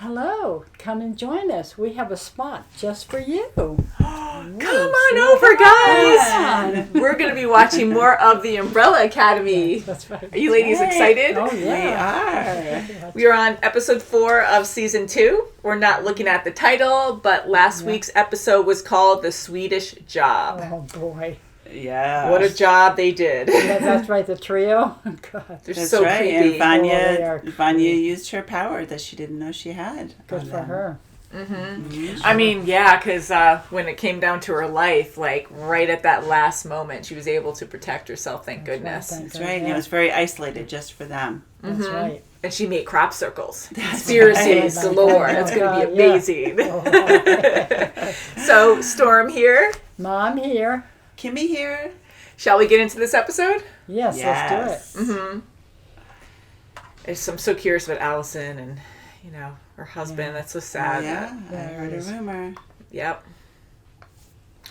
Hello, come and join us. We have a spot just for you. Come on over, guys. We're going to be watching more of the Umbrella Academy. That's right. Are you ladies excited? Oh, yeah. We are on episode 4 of season 2. We're not looking at the title, but last week's episode was called The Swedish Job. Oh, boy. Yeah. What a job they did. Yeah, that's right, the trio. God. They're That's so right. creepy. And Vanya used her power that she didn't know she had. Good for her. Mm-hmm. I mean, yeah, because when it came down to her life, like right at that last moment, she was able to protect herself, thank goodness. That's right. And it was very isolated just for them. That's right. And she made crop circles. Conspiracies galore. That's going to be amazing. Yeah. So, Storm here. Mom here. Kimmy here. Shall we get into this episode? Yes, let's do it. I'm so curious about Allison and, her husband. That's so sad. Yeah, I heard a rumor. Yep.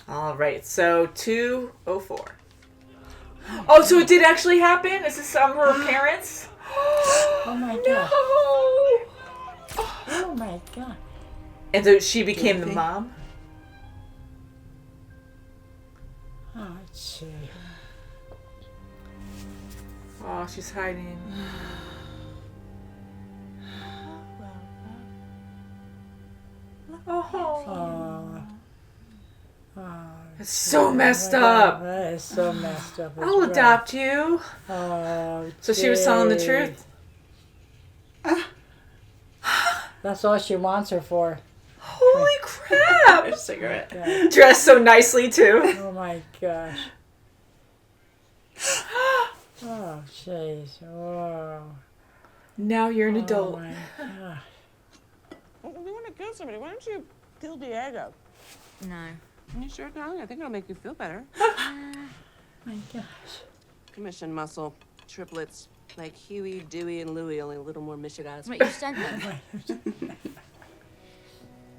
All right. So 2:04. Oh, so it did actually happen? Is this her parents? Oh my God. No. Oh my God. And so she became the mom? Oh, gee. Oh, she's hiding. Oh. It's so messed up. That is so messed up. I'll adopt you. Oh, So she was telling the truth. That's all she wants her for. Holy crap. A cigarette. Yeah. Dressed so nicely, too. Oh my gosh. Oh, jeez. Oh. Now you're an adult. Oh my gosh. Well, if you want to kill somebody, why don't you kill Diego? No. You sure can? I think it'll make you feel better. My gosh. Commission muscle, triplets, like Huey, Dewey, and Louie, only a little more Michigan. Wait, you sent them?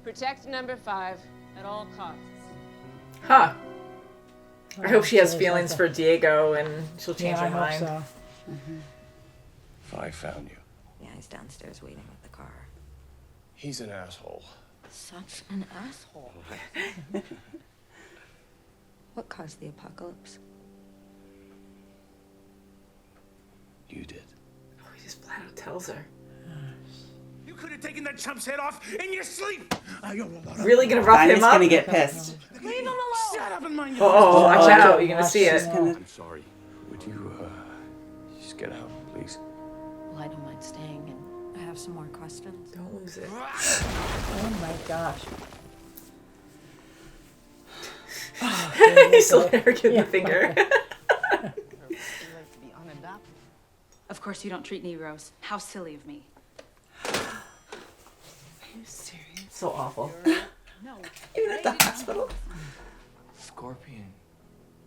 Protect number 5 at all costs. Huh. I hope she has feelings for Diego and she'll change her I mind. hope so. I found you. Yeah, he's downstairs waiting with the car. He's an asshole. Such an asshole. What caused the apocalypse? You did. Oh, he just flat out tells her. You could have taken that chump's head off in your sleep. Really gonna rough Vanya's him up? gonna get pissed. Leave him alone! Shut up and mind your Oh, watch Oh, out. You're gonna watch see this. it. I'm sorry. Would you, just get out, please? Well, I don't mind staying, and I have some more questions. Don't lose it. Oh my gosh. He's still there giving the finger. Of course you don't treat Negroes. How silly of me. Are you serious? So awful. No. Even at the hospital? Scorpion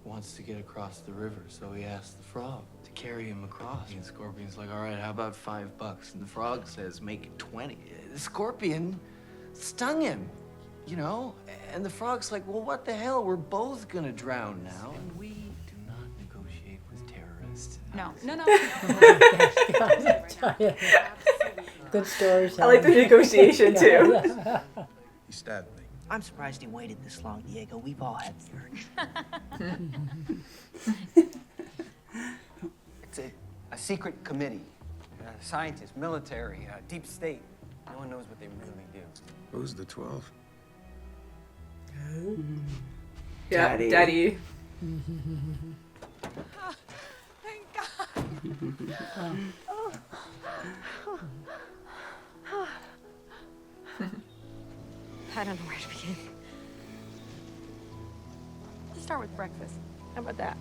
wants to get across the river, so he asks the frog to carry him across. And Scorpion's like, all right, how about $5? And the frog says, make it 20. The Scorpion stung him, and the frog's like, well, what the hell? We're both gonna drown now. And we do not negotiate with terrorists. No. Good stories. I like the negotiation, too. Yeah. He stabbed me. I'm surprised he waited this long, Diego. We've all had the urge. It's a secret committee. Scientists, military, deep state. No one knows what they really do. Who's the 12? Yeah, Daddy. Thank God. I don't know where to begin. Let's start with breakfast. How about that?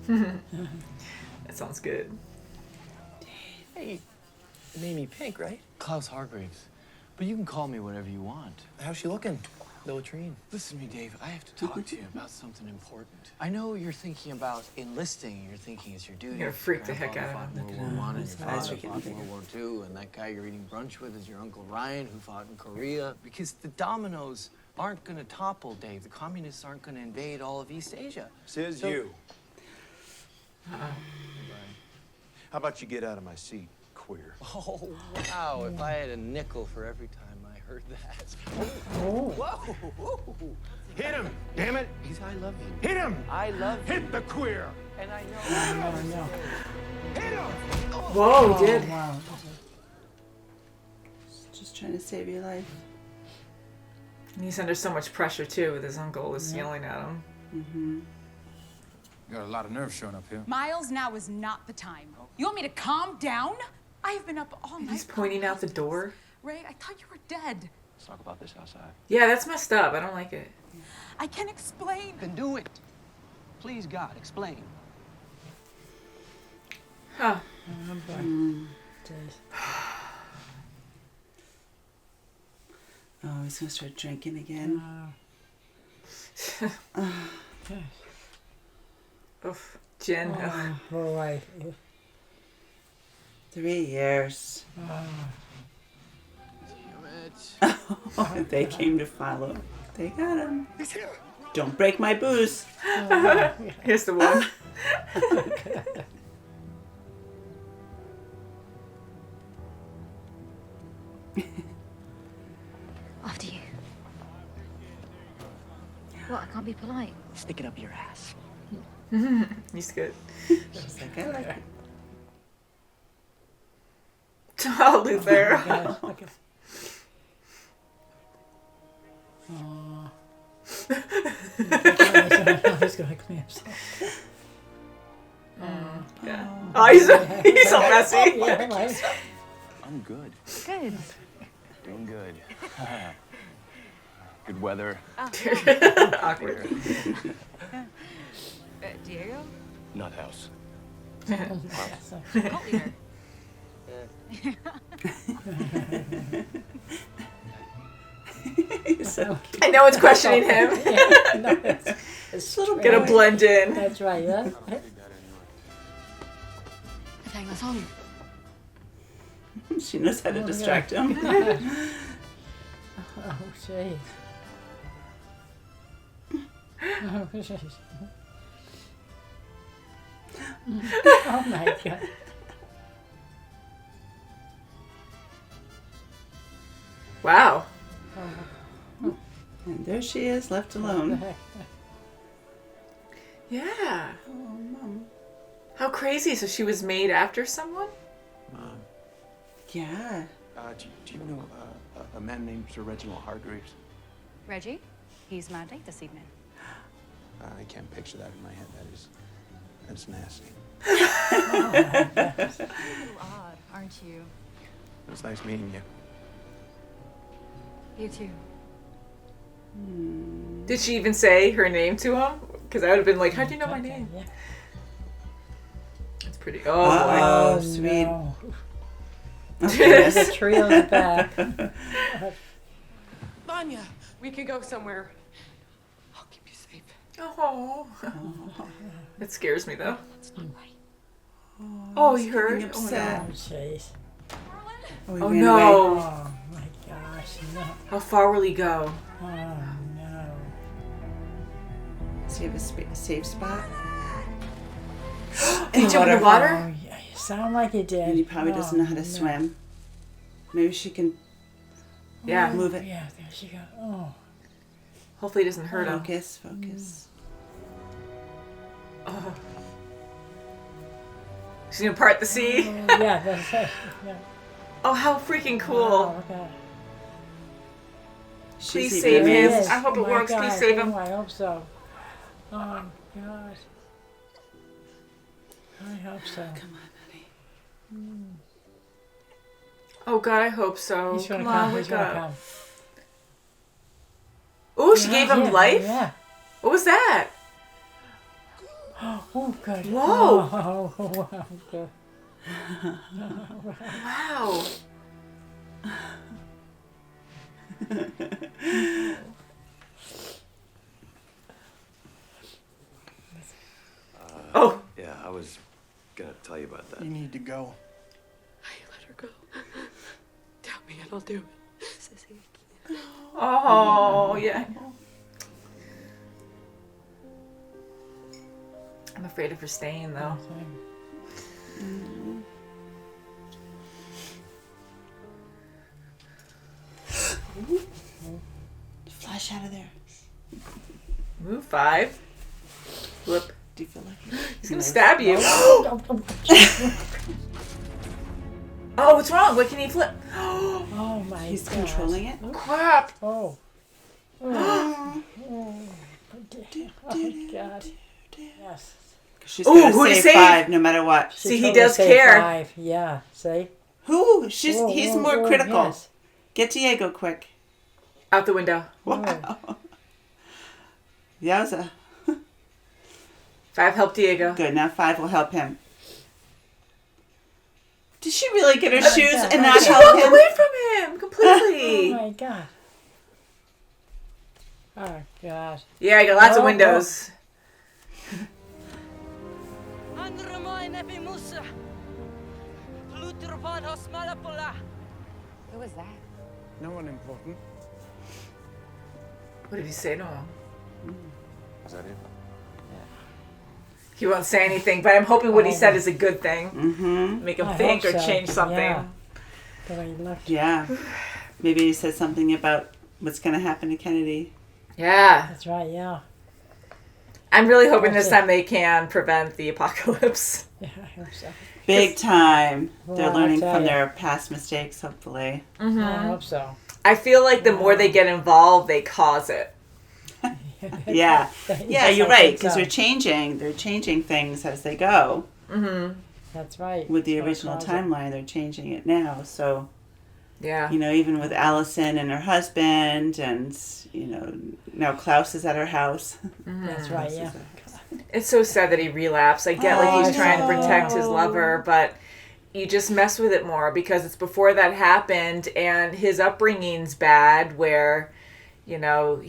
That sounds good. Hey, Mamie Pink, right? Klaus Hargraves. But you can call me whatever you want. How's she looking? No latrine. Listen to me, Dave. I have to talk to you about something important. I know you're thinking about enlisting. You're thinking it's your duty. You're gonna freak the heck out of him. him. World War I and your Eyes father are fought getting in World War II, and that guy you're eating brunch with is your Uncle Ryan, who fought in Korea. Because the dominoes aren't gonna topple, Dave. The communists aren't gonna invade all of East Asia. Says you. How about you get out of my seat, quick? queer. Oh, wow. If I had a nickel for every time I heard that. Oh. Whoa. Hit him, damn it! I love you. Hit him! I love you. Hit the queer! And I know. No. Hit him! Whoa, dude. Wow. Just trying to save your life. And he's under so much pressure too, with his uncle is yelling at him. Mm-hmm. You got a lot of nerve showing up here. Miles, now is not the time. You want me to calm down? I have been up all night. He's pointing out the door. Ray, I thought you were dead. Let's talk about this outside. Yeah, that's messed up. I don't like it. I can explain. Then do it. Please, God, explain. Huh. Oh, he's gonna start drinking again. Oof. Jen. Oh, boy. 3 years. Damn it. Oh, they came to follow. They got him. Don't break my booze. Here's the one. After you. What? I can't be polite. Stick it up your ass. He's good. She's like, I like it. Oh, Luther. He's gonna clean himself. Yeah. Oh, he's all messy. Yeah, right. I'm good. Good. Doing good. Good weather. Awkward. Diego? Nut house. Cult leader. He's so cute. I know it's questioning him. Yeah, no, it's Gonna blend in. That's right, yeah. Playing a song. She knows how to distract him. Oh, jeez. Oh, jeez. Oh, my God. Wow. And there she is, left alone. Yeah. Oh, Mom. How crazy. So she was made after someone? Mom, Yeah. do you know a man named Sir Reginald Hargreaves? Reggie? He's my date this evening. I can't picture that in my head. That's nasty. A little odd, aren't you? It was nice meeting you. You too. Did she even say her name to him? Because I would have been like, how do you know my name? Yeah. That's pretty. Oh, boy. Oh, sweet. No. Okay. The trio's back. Vanya, we could go somewhere. I'll keep you safe. Oh. It scares me, though. That's not right. Oh, you heard? Getting upset. Oh, jeez. Oh, he Oh, ran no. away. Oh, my gosh, no. How far will he go? Oh, no. Does he have a safe spot? Did he jump in the water? Oh, yeah, you sound like you did. And he probably doesn't know how to no. swim. Maybe she can Yeah. move it. Yeah, there she goes. Oh. Hopefully it doesn't hurt him. Focus, focus. Oh. She's gonna part the sea. Oh, yeah, that's it. Yeah. Oh, how freaking cool. Oh, okay. Please She's save even him. amazed. I hope it My works. Please God. save him. Oh, I hope so. Oh, God. I hope so. Come on, honey. Oh, God, I hope so. He's gonna Come come. on, He's wake gonna up. come. Oh, she gave him Yeah, life? Yeah. What was that? Oh, good. Whoa. Oh, wow, good. Wow. Oh. Yeah, I was gonna tell you about that. You need to go. Let her go. Tell me and I'll do it. Sissy. Oh, yeah. I'm afraid of her staying, though. Flash out of there. Move 5. Flip. Do you feel like He's gonna stab you. Oh, what's wrong? What can he flip? Oh my he's gosh. controlling it? Crap. Oh. Oh God. Yes. She's Ooh, gonna who to save save? 5 no matter what. See, he totally does saved care. 5. Yeah. See. Who? He's Whoa, more whoa, critical. yes. Get Diego quick. Out the window. Wow. Yowza. 5 help Diego. Good. Now 5 will help him. Did she really get her shoes God. and not She help walked him? away from him Oh completely. my God. Oh God. Yeah, I got lots of Oh, windows. Who was that? No one important. What did he say to him? Is that it? He won't say anything, but I'm hoping what he Oh. said is a good thing. Mm-hmm. Make him I think hope or so. change something. Yeah. But I looked. Yeah. Maybe he said something about what's going to happen to Kennedy. Yeah. That's right. Yeah. I'm really hoping this Okay. time they can prevent the apocalypse. Yeah. I hope so. Big time. They're Well, I learning tell from ya. their past mistakes, hopefully. I hope so. I feel like the more they get involved, they cause it. Yeah. Yeah, Yes, you're I right, think because so. they're changing things as they go. Mm-hmm. That's right. With the That's original awesome. timeline, they're changing it now. So, Yeah. you know, even with Allison and her husband, and, you know, now Klaus is at her house. That's right. Klaus is Yeah. at her house. It's so sad that he relapsed. I get like Oh, he's trying to no. protect his lover, but you just mess with it more because it's before that happened and his upbringing's bad where, you know,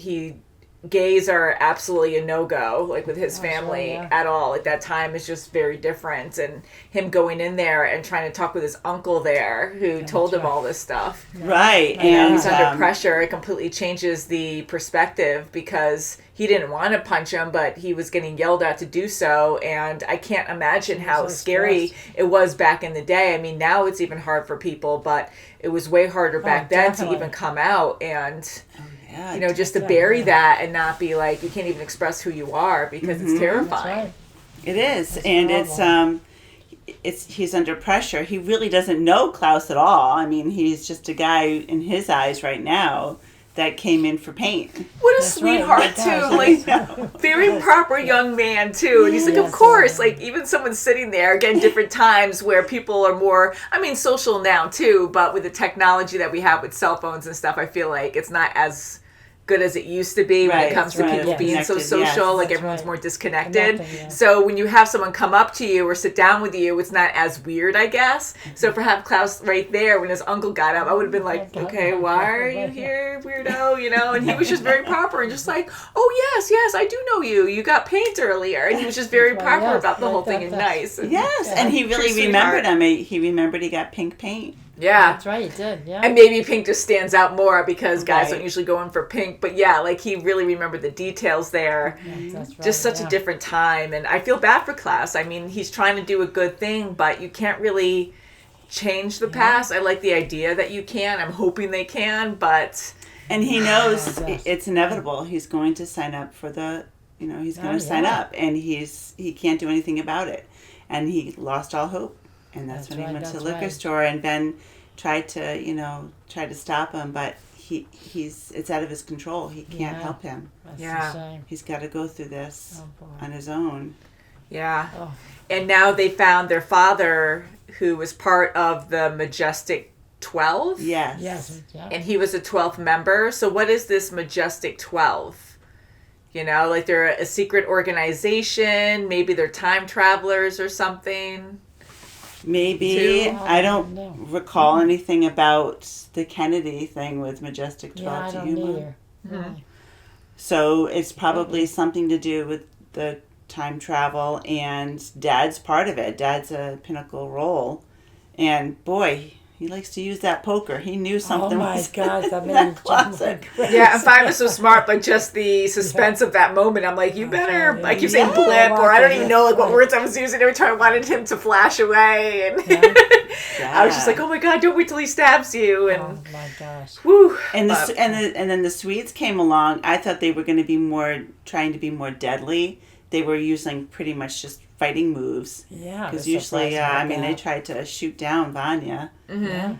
gays are absolutely a no-go, like with his family sure, yeah. at all. Like that time is just very different. And him going in there and trying to talk with his uncle there who told him right. all this stuff. Right. You know, And he's under pressure. It completely changes the perspective because he didn't want to punch him, but he was getting yelled at to do so. And I can't imagine how so scary stressed. it was back in the day. I mean, now it's even hard for people, but it was way harder back then to definitely. even come out and, yeah, you know, just to definitely, bury yeah. that and not be like, you can't even express who you are because it's That's terrifying. right. it is. That's And horrible. he's under pressure. He really doesn't know Klaus at all. I mean, he's just a guy in his eyes right now that came in for paint. What a That's right. sweetheart, Oh my too. gosh, Like, very proper young man, too. And he's like, of Yes, course. yeah. Like, even someone sitting there, again, different times where people are more, I mean, social now, too. But with the technology that we have with cell phones and stuff, I feel like it's not as good as it used to be when Right, it comes to that's right, people yes. being so Connected, social. yes. Like, That's everyone's right. more disconnected. Connecting, yeah. So when you have someone come up to you or sit down with you, it's not as weird, I guess. So for have Klaus right there, when his uncle got up, I would have been like, okay, why are you here, weirdo? You know, and he was just very proper and just like, oh, yes, I do know you. You got paint earlier. And he was just very That's right, proper yes, about the whole that- thing and that's- nice. And, Yes, and he really True remembered sweetheart. him. He remembered he got pink paint. yeah. That's right. You did. Yeah. And maybe pink just stands out more because guys Right. don't usually go in for pink. But yeah, like he really remembered the details there. That's right. Just such yeah. a different time. And I feel bad for Klaus. I mean, he's trying to do a good thing, but you can't really change the past. I like the idea that you can. I'm hoping they can, but And he knows yes. it's inevitable. He's going to sign up for he's going Oh, to sign yeah. up, and he can't do anything about it. And he lost all hope. And that's when he right, went to the that's liquor right. store, and Ben tried to stop him, but it's out of his control. He can't Yeah. help him. That's Yeah. a shame. He's got to go through this Oh, boy. on his own. yeah. Oh. And now they found their father, who was part of the Majestic 12. Yes. Yes. Yeah. And he was a 12th member. So what is this Majestic 12? You know, like they're a secret organization. Maybe they're time travelers or something. Maybe. Two? I don't No. recall anything about the Kennedy thing with Majestic 12. Yeah, I Do don't you, Mom? either. Really. So it's probably something to do with the time travel, and Dad's part of it. Dad's a pinnacle role. And boy, He likes to use that poker. He knew Oh something my was God, that in made that me jump closet. like crazy. Yeah, and 5 is so smart, but just the suspense of that moment, I'm like, you better, I keep saying blip, or I don't even know like what words I was using every time I wanted him to flash away, and I was just like, oh my God, don't wait till he stabs you, and Oh my gosh. whew. And But- and then the Swedes came along. I thought they were going to be trying to be more deadly. They were using pretty much just fighting moves. Yeah. Because that's usually, surprising I mean, they about tried to shoot down Vanya. Yeah.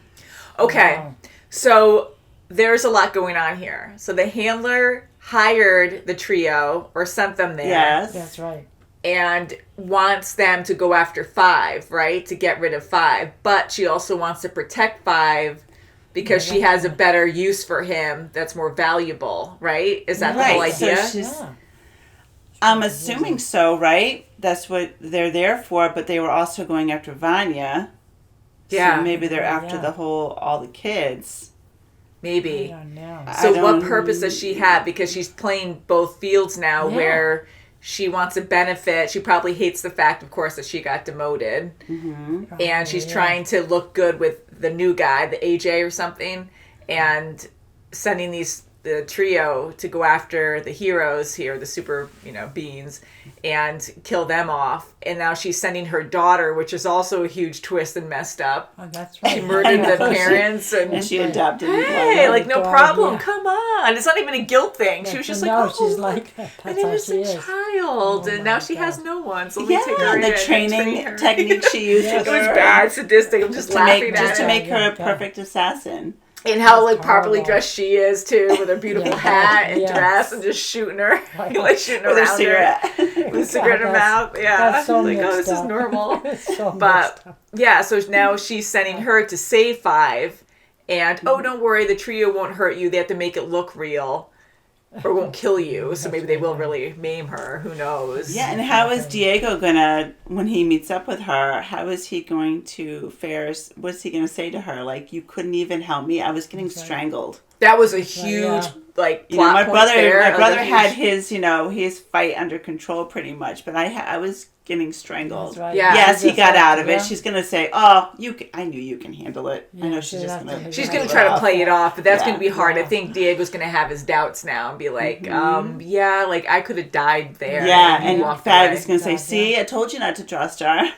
Okay, Wow. so there's a lot going on here. So the handler hired the trio, or sent them there. Yes. That's right. And wants them to go after 5, right? To get rid of 5. But she also wants to protect 5 because she has a better use for him that's more valuable, right? Is that the whole Right, so idea? she's- Yeah. I'm assuming so, right? That's what they're there for, but they were also going after Vanya. Yeah. So maybe they're after Yeah. all the kids. I Maybe. don't know. So I what don't- purpose does she have? Because she's playing both fields now Yeah. where she wants a benefit. She probably hates the fact, of course, that she got demoted. And she's trying to look good with the new guy, the AJ or something, and sending the trio to go after the heroes here, the super, beings, and kill them off. And now she's sending her daughter, which is also a huge twist and messed up. Oh, that's right. She murdered the parents And she adopted Hey, like no God, problem. yeah. Come on. It's not even a guilt thing. She was just no, like, oh, she's like, an that's how she innocent is. child, and Oh now my she God. has no one. So let me Yeah, take her in the and train training her. technique she used Yes. with It was her. bad, sadistic. I'm just laughing at To it. make her a Yeah. perfect assassin. And how That's like properly horrible. dressed she is too, with her beautiful Yeah. hat and Yes. dress, and just shooting her, like shooting With her around her cigarette. with a cigarette in her mouth. Yeah, That's so like, oh, mixed this is up. normal. It's so But mixed up. yeah, so now she's sending her to save 5, and oh, don't worry, the trio won't hurt you. They have to make it look real, or won't kill you. So maybe they will really maim her. Who knows? Yeah, and how is Diego gonna, when he meets up with her, how is he going to fare? What's he gonna say to her? Like, you couldn't even help me. I was getting strangled. That was a huge like You know, plot my point brother, there. my Like, a brother had huge- his fight under control pretty much, but I was getting strangled. That's right. Yeah. Yes, he Just got like- out of it. yeah. She's gonna say, "Oh, I knew you can handle it." I know Yeah, she's she'd just have gonna. to- She's Yeah. gonna try to play it off, but that's Yeah. gonna be hard. I Yeah. think Diego's gonna have his doubts now and be like, yeah, like I could have died there. Yeah, you and walked Fab away. is gonna say, God, "See, I told you not to trust her."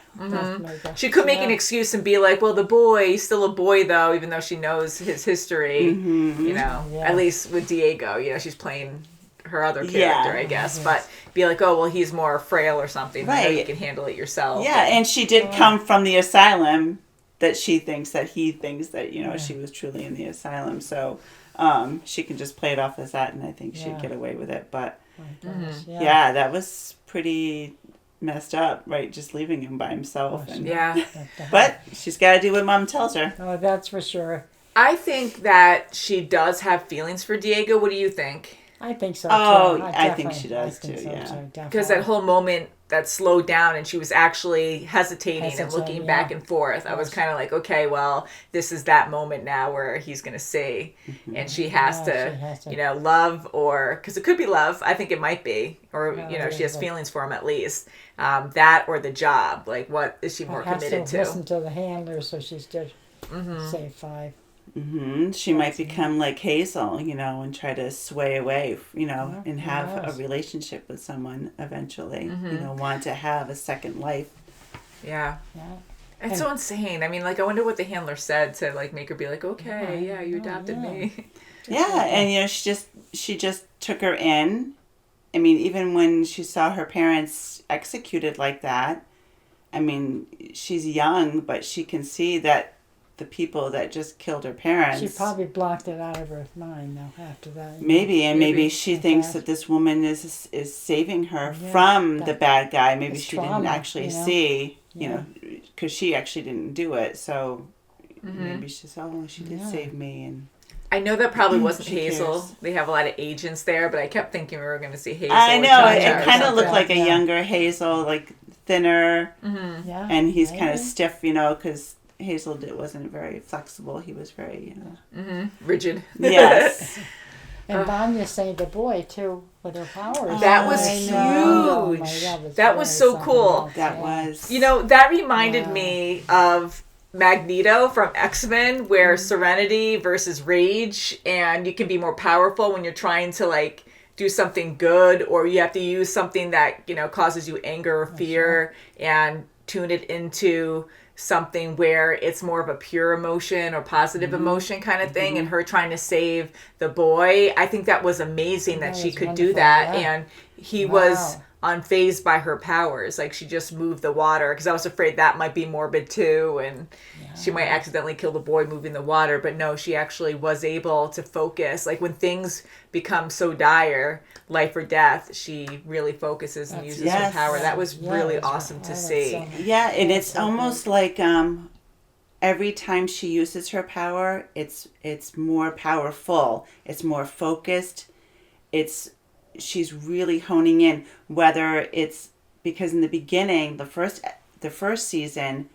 She could make an excuse and be like, well, the boy, he's still a boy though, even though she knows his history. Mm-hmm. You know, Yeah. at least with Diego, she's playing her other character, Yeah. I guess. But be like, oh, well, he's more frail or something. I know you Right. can handle it yourself. Yeah, and she did come from the asylum that he thinks that she was truly in the asylum. So she can just play it off as that, and I think she'd Yeah. get away with it. But My gosh, yeah, that was pretty messed up, right? Just leaving him by himself. And, Yeah. but she's got to do what Mom tells her. Oh, that's for sure. I think that she does have feelings for Diego. What do you think? I think so Oh, too. I think she does, too, yeah. Because that whole moment that slowed down and she was actually hesitating and looking yeah. back and forth. I was kind of like, okay, well, this is that moment now where he's going to see. And she has, Yeah, she has to. love, or, because it could be love. I think it might be. Or, Yeah, she has but- feelings for him at least. That or the job. Like, what is she more has committed to to? listen to the handler, so she's just say 5. She might become like Hazel, and try to sway away, and have a knows? relationship with someone eventually. Want to have a second life. Yeah. Yeah. It's so insane. I mean, like, I wonder what the handler said to, like, make her be like, okay, yeah, you adopted me. Yeah, and she just took her in. I mean, even when she saw her parents executed like that, I mean, she's young, but she can see that the people that just killed her parents. She probably blocked it out of her mind though after that. Maybe she like thinks that. that this woman is saving her Yeah, from that- the bad guy. Maybe it's she trauma, didn't actually see, because she actually didn't do it. So maybe she said, "Oh, she did save me." And I know that probably wasn't She Hazel. cares. They have a lot of agents there, but I kept thinking we were going to see Hazel. I or know Cha-Cha it or kind of something. looked like a Yeah. younger Hazel, like thinner, Yeah. and he's kind of maybe. stiff, because Hazel wasn't very flexible. He was very, Rigid. Yes. And Vanya saved the boy too with her powers. That was I know. huge. Oh my God, that was really so something cool. else, That yeah. was. That reminded Yeah. me of Magneto from X-Men, where serenity versus rage, and you can be more powerful when you're trying to like do something good, or you have to use something that, you know, causes you anger or fear and tune it into something where it's more of a pure emotion or positive emotion kind of thing, and her trying to save the boy. I think that was amazing that she could do that, and he was unfazed by her powers. Like, she just moved the water, because I was afraid that might be morbid too, and she might accidentally kill the boy moving the water. But no, she actually was able to focus. Like, when things become so dire, life or death, she really focuses and uses her power. That was really awesome to see. Yeah, and it's almost like every time she uses her power, it's more powerful. It's more focused. She's really honing in, whether it's because in the beginning, the first season,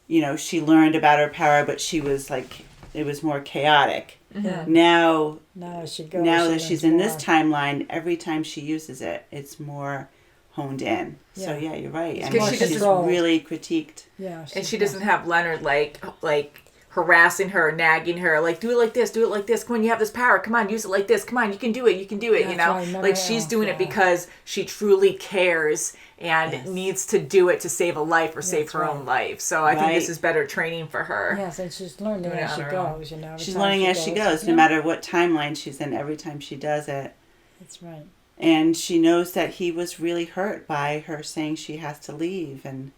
you know, she learned about her power, but she was like, it was more chaotic. Now that she's in this timeline, every time she uses it, it's more honed in. So yeah, you're right. And she's really critiqued. Yeah, and she doesn't have Leonard like harassing her, nagging her, like, do it like this, come on, you have this power, come on, use it like this, come on, you can do it, you know, like, she's doing it because she truly cares and needs to do it to save a life or save her own life. So I think this is better training for her. Yes, and she's learning as she goes, you know. She's learning as she goes, no matter what timeline she's in, every time she does it. That's right. And she knows that he was really hurt by her saying she has to leave, and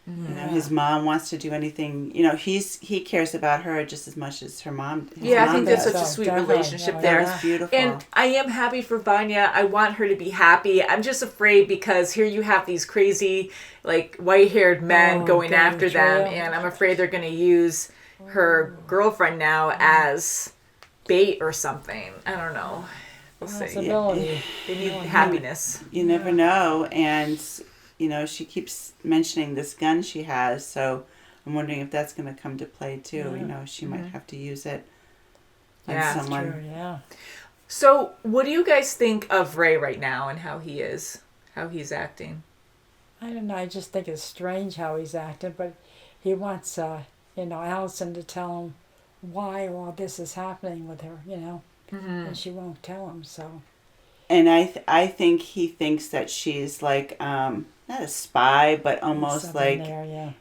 you know, his mom wants to do anything. You know, he cares about her just as much as her mom. I think that's such a sweet relationship there. It's beautiful. And I am happy for Vanya. I want her to be happy. I'm just afraid because here you have these crazy, like, white-haired men going after them, and I'm afraid they're going to use her girlfriend now as bait or something. I don't know. We'll see. They need happiness. You never know, and you know, she keeps mentioning this gun she has, so I'm wondering if that's going to come to play too. You know, she might have to use it on someone. That's true, So, what do you guys think of Ray right now and how he's acting? I don't know. I just think it's strange how he's acting, but he wants, you know, Allison to tell him why all this is happening with her, you know, and she won't tell him. So. And I think he thinks that she's like not a spy, but almost like,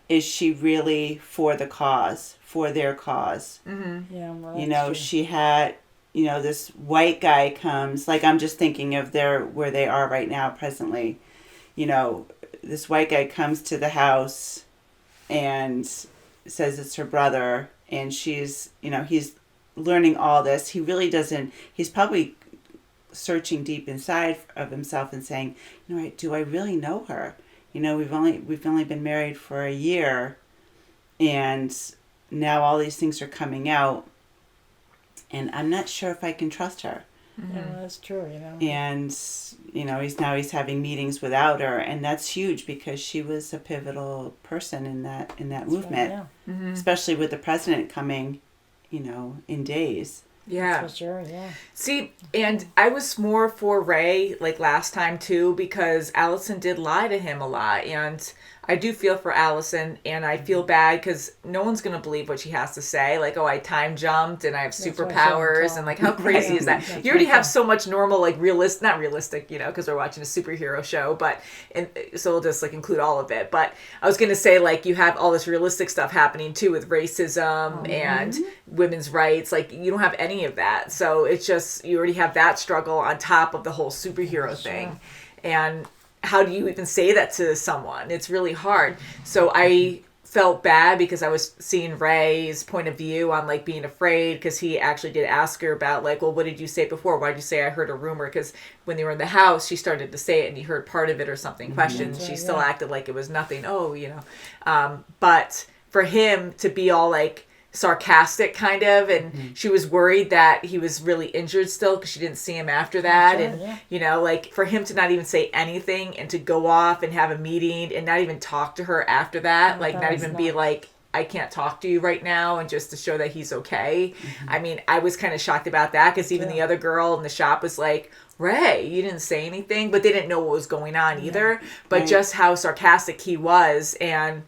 is she really for the cause, for their cause? Yeah, well, you know, true. she had, you know, this white guy comes, like, I'm just thinking of where they are right now presently. You know, this white guy comes to the house and says it's her brother, and she's, you know, he's learning all this. He really doesn't, he's probably searching deep inside of himself and saying, you know, do I really know her? You know, we've only been married for a year, and now all these things are coming out, and I'm not sure if I can trust her. Yeah, that's true, you know. And you know, he's having meetings without her, and that's huge because she was a pivotal person in that movement, especially with the president coming, you know, in days. Yeah. That's for sure, yeah. See, and I was more for Ray, like, last time, too, because Allison did lie to him a lot, and I do feel for Allison, and I feel bad because no one's going to believe what she has to say. Like, oh, I time jumped, and I have superpowers, and, like, how crazy is that? You already have so much normal, like, not realistic, you know, because we're watching a superhero show, but, so we'll just, like, include all of it. But I was going to say, like, you have all this realistic stuff happening, too, with racism and women's rights. Like, you don't have any of that. So it's just, you already have that struggle on top of the whole superhero thing. And how do you even say that to someone? It's really hard. So I felt bad because I was seeing Ray's point of view on, like, being afraid, because he actually did ask her about, like, well, what did you say before? Why did you say I heard a rumor? Because when they were in the house, she started to say it and he heard part of it or something. Questioned. She still acted like it was nothing. Oh, you know. But for him to be all, like, sarcastic kind of, and she was worried that he was really injured still because she didn't see him after that. You know, like, for him to not even say anything and to go off and have a meeting and not even talk to her after that, like, not even be like, I can't talk to you right now, and just to show that he's okay. I mean, I was kind of shocked about that, because even the other girl in the shop was like, Ray, you didn't say anything, but they didn't know what was going on either. But just how sarcastic he was, and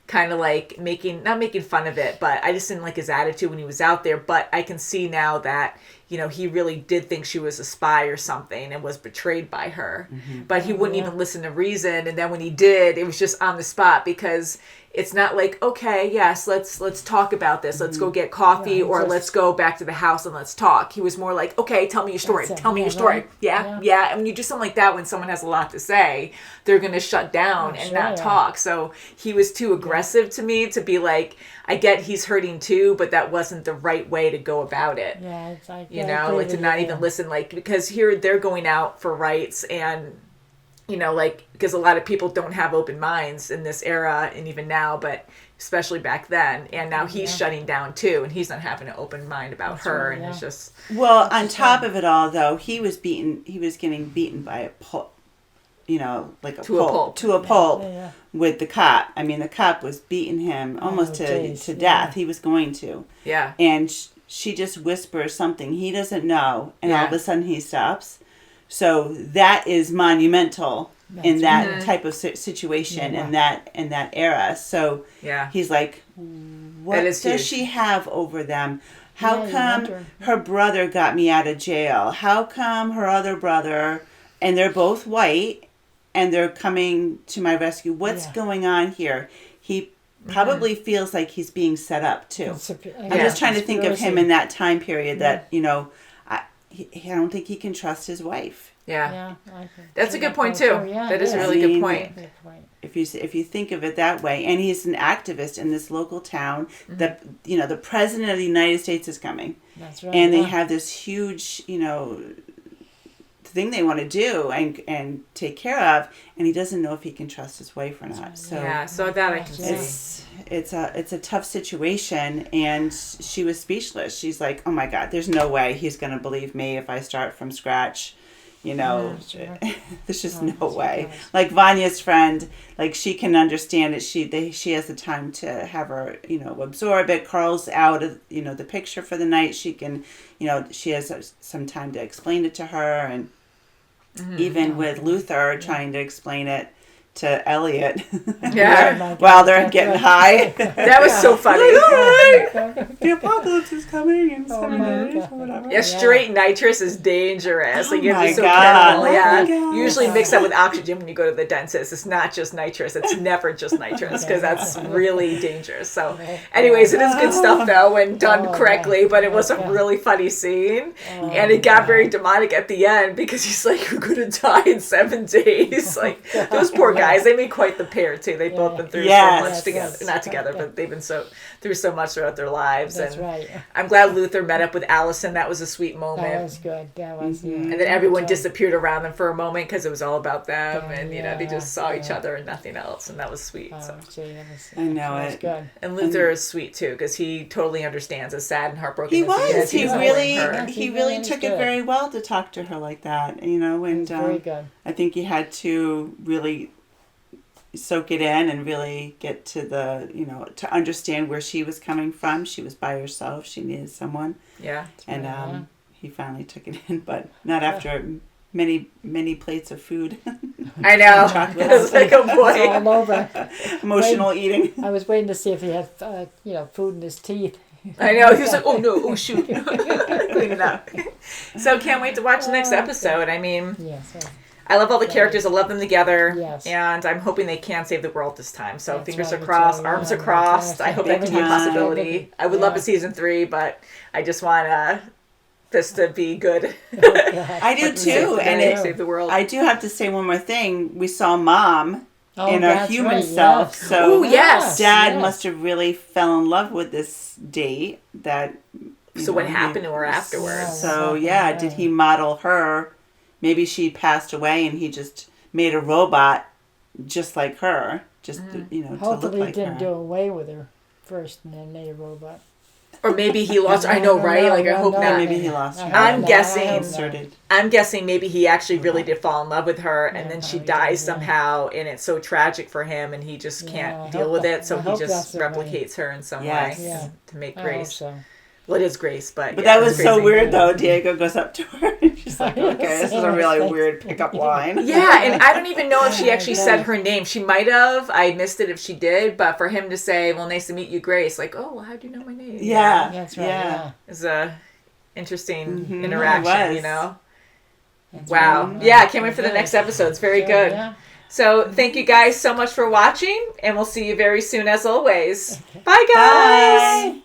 kind of like not making fun of it, but I just didn't like his attitude when he was out there. But I can see now that, you know, he really did think she was a spy or something and was betrayed by her. But he wouldn't even listen to reason. And then when he did, it was just on the spot, because it's not like, okay, yes, let's talk about this. Let's go get coffee, or let's go back to the house and let's talk. He was more like, okay, tell me your story. Tell me your story. Right. Yeah. And when you do something like that, when someone has a lot to say, they're going to shut down and not talk. So he was too aggressive to me to be like, I get he's hurting too, but that wasn't the right way to go about it. Yeah, it's like, you know, like to not even listen, like, because here they're going out for rights, and you know, like, because a lot of people don't have open minds in this era, and even now, but especially back then. And now he's shutting down too, and he's not having an open mind about her. And it's just, well, on top of it all, though, he was getting beaten by a pulp, you know, like a pulp with the cop. I mean, the cop was beating him almost to death. He was going to. Yeah. And she just whispers something he doesn't know, and all of a sudden he stops. So that is monumental in that type of situation in that era. So he's like, what does she have over them? How come her brother got me out of jail? How come her other brother, and they're both white, and they're coming to my rescue? What's going on here? He probably feels like he's being set up too. I'm just trying to think of him in that time period that, you know, I don't think he can trust his wife. Yeah. That's a good point too. That is a really good point. If you think of it that way, and he's an activist in this local town, that, you know, the president of the United States is coming. That's right. And they have this huge, you know, thing they want to do and take care of, and he doesn't know if he can trust his wife or not. So so that I can see. It's a tough situation, and she was speechless. She's like, oh my God, there's no way he's going to believe me if I start from scratch. You know, there's just no way. Like Vanya's friend, like she can understand it. She has the time to have her, you know, absorb it. Carl's out of, you know, the picture for the night. She can, you know, she has some time to explain it to her, and even with Luther trying to explain it to Elliot while they're getting high. That was so funny. The apocalypse is coming in 7 days or whatever. Yeah, straight nitrous is dangerous. Like you have to be so careful. Usually mix that with oxygen when you go to the dentist. It's not just nitrous. It's never just nitrous, because that's really dangerous. So anyways, it is good stuff though when done correctly, but it was a really funny scene. And it got very demonic at the end, because he's like, you're going to die in 7 days. Like, those poor guys. They made quite the pair too. They've both been through so much together. Not together, but they've been through so much throughout their lives. That's right. I'm glad Luther met up with Allison. That was a sweet moment. That was good. That was. And then everyone disappeared around them for a moment, because it was all about them, and you know, they just saw each other and nothing else, and that was sweet. I know it. Was good. And Luther is sweet too, because he totally understands, as sad and heartbroken he as was. he is. He really took it very well to talk to her like that. You know, and very good. I think he had to really soak it in and really get to the, you know, to understand where she was coming from. She was by herself. She needed someone. Yeah. And he finally took it in, but not after many plates of food. I know. It was like, oh boy. It's all over. Emotional eating. I was waiting to see if he had, you know, food in his teeth. I know. He was like, oh no, oh shoot. Clean it up. So can't wait to watch the next episode. I mean, I love all the characters. I love them together. Yes. And I'm hoping they can save the world this time. So fingers are crossed, arms are crossed. I hope that can be a possibility. I would love a season 3, but I just want this to be good. I do too. And save the world. I do have to say one more thing. We saw Mom in her human self. Yes. So Dad must have really fell in love with this date. So what happened to her afterwards? So did he model her? Maybe she passed away and he just made a robot just like her. Just, you know, hopefully to look like her. Hopefully he didn't do away with her first and then made a robot. Or maybe he lost her. I know, right? Like, I hope not. Maybe he lost her. I'm guessing maybe he actually really did fall in love with her, and then she dies somehow, and it's so tragic for him, and he just can't deal with it, so he just replicates her in some way to make grace. Well, it is Grace, but But yeah, that was it's so crazy. weird, though. Diego goes up to her and she's like, okay, this is a really weird pickup line. Yeah, and I don't even know if she actually said her name. She might have. I missed it if she did. But for him to say, well, nice to meet you, Grace, like, oh, well, how do you know my name? Yeah. That's right. Yeah. It's a interesting Mhm, interaction, it was. you know? That's Wow. right. Yeah, I can't wait for the next episode. It's very good. Yeah. So thank you guys so much for watching, and we'll see you very soon as always. Bye, guys. Bye.